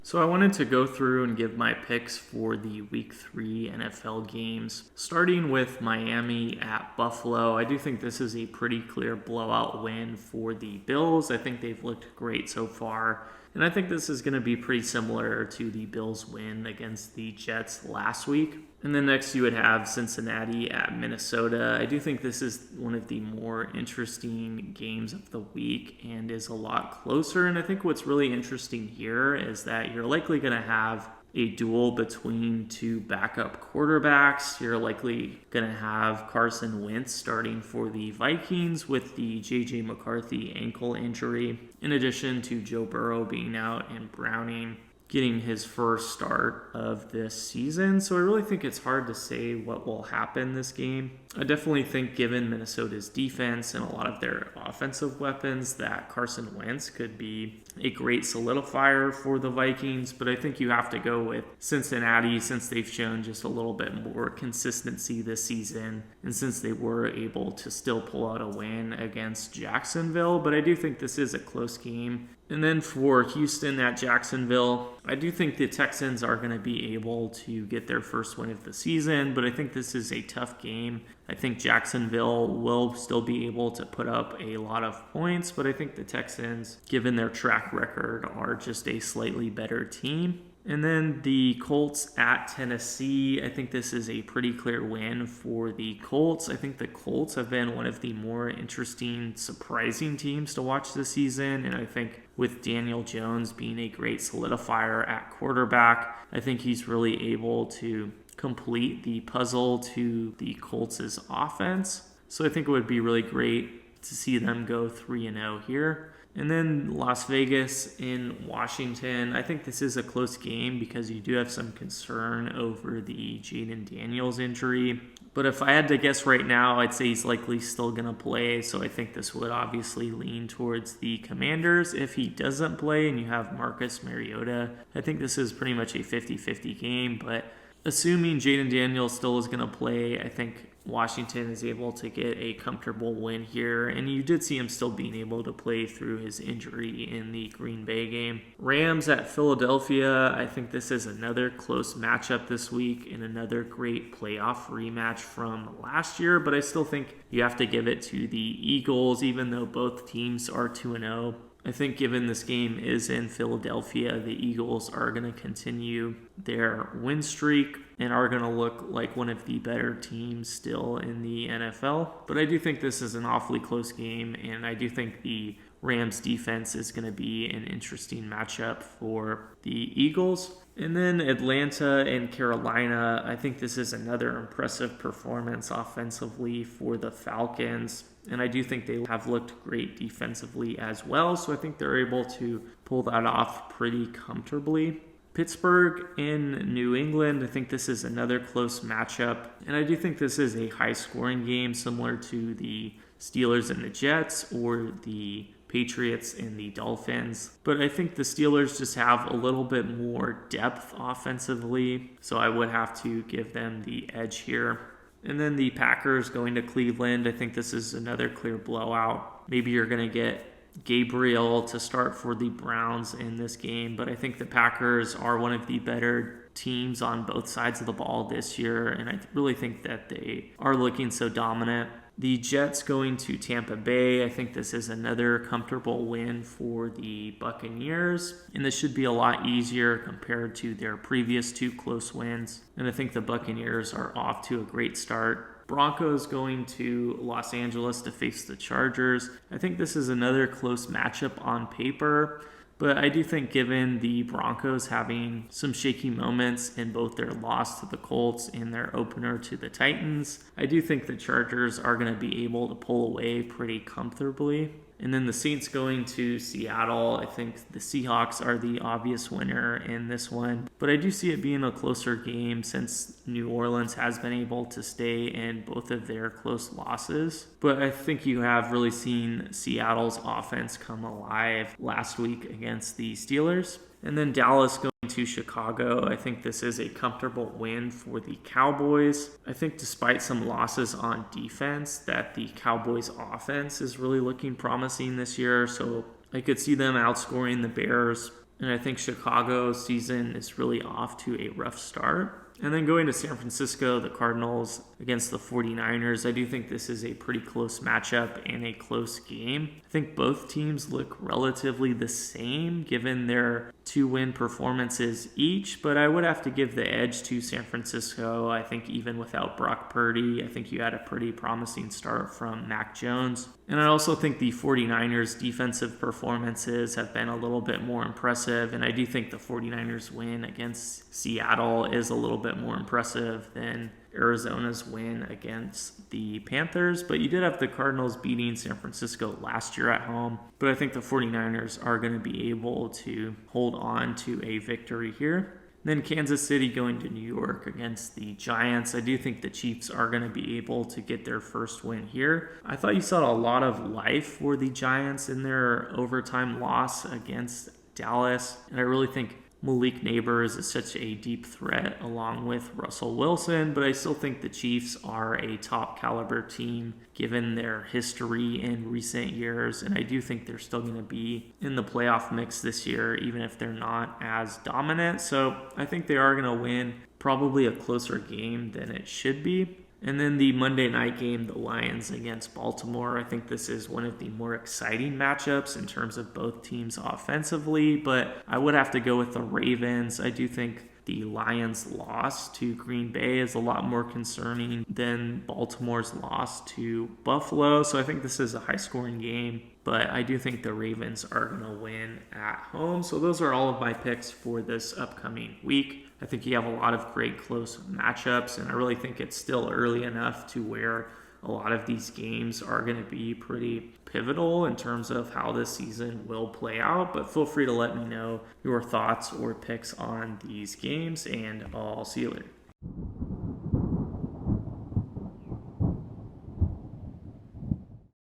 So I wanted to go through and give my picks for the Week 3 NFL games, starting with Miami at Buffalo. I do think this is a pretty clear blowout win for the Bills. I think they've looked great so far, and I think this is going to be pretty similar to the Bills' win against the Jets last week. And then next you would have Cincinnati at Minnesota. I do think this is one of the more interesting games of the week and is a lot closer. And I think what's really interesting here is that you're likely going to have a duel between two backup quarterbacks. You're likely going to have Carson Wentz starting for the Vikings with the J.J. McCarthy ankle injury, in addition to Joe Burrow being out and Browning getting his first start of this season. So I really think it's hard to say what will happen this game. I definitely think, given Minnesota's defense and a lot of their offensive weapons, that Carson Wentz could be a great solidifier for the Vikings. But I think you have to go with Cincinnati, since they've shown just a little bit more consistency this season, and since they were able to still pull out a win against Jacksonville. But I do think this is a close game. And then for Houston at Jacksonville, I do think the Texans are going to be able to get their first win of the season, but I think this is a tough game. I think Jacksonville will still be able to put up a lot of points, but I think the Texans, given their track record, are just a slightly better team. And then the Colts at Tennessee. I think this is a pretty clear win for the Colts. I think the Colts have been one of the more interesting, surprising teams to watch this season. And I think with Daniel Jones being a great solidifier at quarterback, I think he's really able to complete the puzzle to the Colts' offense. So I think it would be really great to see them go 3-0 here. And then Las Vegas in Washington. I think this is a close game because you do have some concern over the Jaden Daniels injury. But if I had to guess right now, I'd say he's likely still going to play. So I think this would obviously lean towards the Commanders. If he doesn't play and you have Marcus Mariota, I think this is pretty much a 50-50 game. But assuming Jaden Daniels still is going to play, I think Washington is able to get a comfortable win here, and you did see him still being able to play through his injury in the Green Bay game. Rams at Philadelphia. I think this is another close matchup this week and another great playoff rematch from last year, but I still think you have to give it to the Eagles, even though both teams are 2-0. I think given this game is in Philadelphia, the Eagles are going to continue their win streak and are going to look like one of the better teams still in the NFL. But I do think this is an awfully close game, and I do think the Rams defense is going to be an interesting matchup for the Eagles. And then Atlanta and Carolina, I think this is another impressive performance offensively for the Falcons. And I do think they have looked great defensively as well. So I think they're able to pull that off pretty comfortably. Pittsburgh in New England, I think this is another close matchup. And I do think this is a high-scoring game similar to the Steelers and the Jets or the Patriots and the Dolphins. But I think the Steelers just have a little bit more depth offensively. So I would have to give them the edge here. And then the Packers going to Cleveland. I think this is another clear blowout. Maybe you're going to get Gabriel to start for the Browns in this game, but I think the Packers are one of the better teams on both sides of the ball this year, and I really think that they are looking so dominant. The Jets going to Tampa Bay. I think this is another comfortable win for the Buccaneers, and this should be a lot easier compared to their previous two close wins, and I think the Buccaneers are off to a great start. Broncos going to Los Angeles to face the Chargers. I think this is another close matchup on paper, but I do think given the Broncos having some shaky moments in both their loss to the Colts and their opener to the Titans, I do think the Chargers are going to be able to pull away pretty comfortably. And then the Saints going to Seattle. I think the Seahawks are the obvious winner in this one. But I do see it being a closer game since New Orleans has been able to stay in both of their close losses. But I think you have really seen Seattle's offense come alive last week against the Steelers. And then Dallas going to Chicago. I think this is a comfortable win for the Cowboys. I think despite some losses on defense, that the Cowboys offense is really looking promising this year. So I could see them outscoring the Bears And I think Chicago's season is really off to a rough start. And then going to San Francisco, the Cardinals against the 49ers, I do think this is a pretty close matchup and a close game. I think both teams look relatively the same given their 2-win performances each, but I would have to give the edge to San Francisco. I think even without Brock Purdy, I think you had a pretty promising start from Mac Jones. And I also think the 49ers defensive performances have been a little bit more impressive, and I do think the 49ers win against Seattle is a little bit more impressive than Arizona's win against the Panthers. But you did have the Cardinals beating San Francisco last year at home, but I think the 49ers are going to be able to hold on to a victory here. Then Kansas City going to New York against the Giants. I do think the Chiefs are going to be able to get their first win here. I thought you saw a lot of life for the Giants in their overtime loss against Dallas, and I really think Malik Neighbors is such a deep threat along with Russell Wilson, but I still think the Chiefs are a top caliber team given their history in recent years, and I do think they're still going to be in the playoff mix this year, even if they're not as dominant. So I think they are going to win probably a closer game than it should be. And then the Monday night game, the Lions against Baltimore. I think this is one of the more exciting matchups in terms of both teams offensively, but I would have to go with the Ravens. I do think the Lions' loss to Green Bay is a lot more concerning than Baltimore's loss to Buffalo. So I think this is a high-scoring game, but I do think the Ravens are going to win at home. So those are all of my picks for this upcoming week. I think you have a lot of great close matchups, and I really think it's still early enough to where a lot of these games are going to be pretty pivotal in terms of how this season will play out. But feel free to let me know your thoughts or picks on these games, and I'll see you later.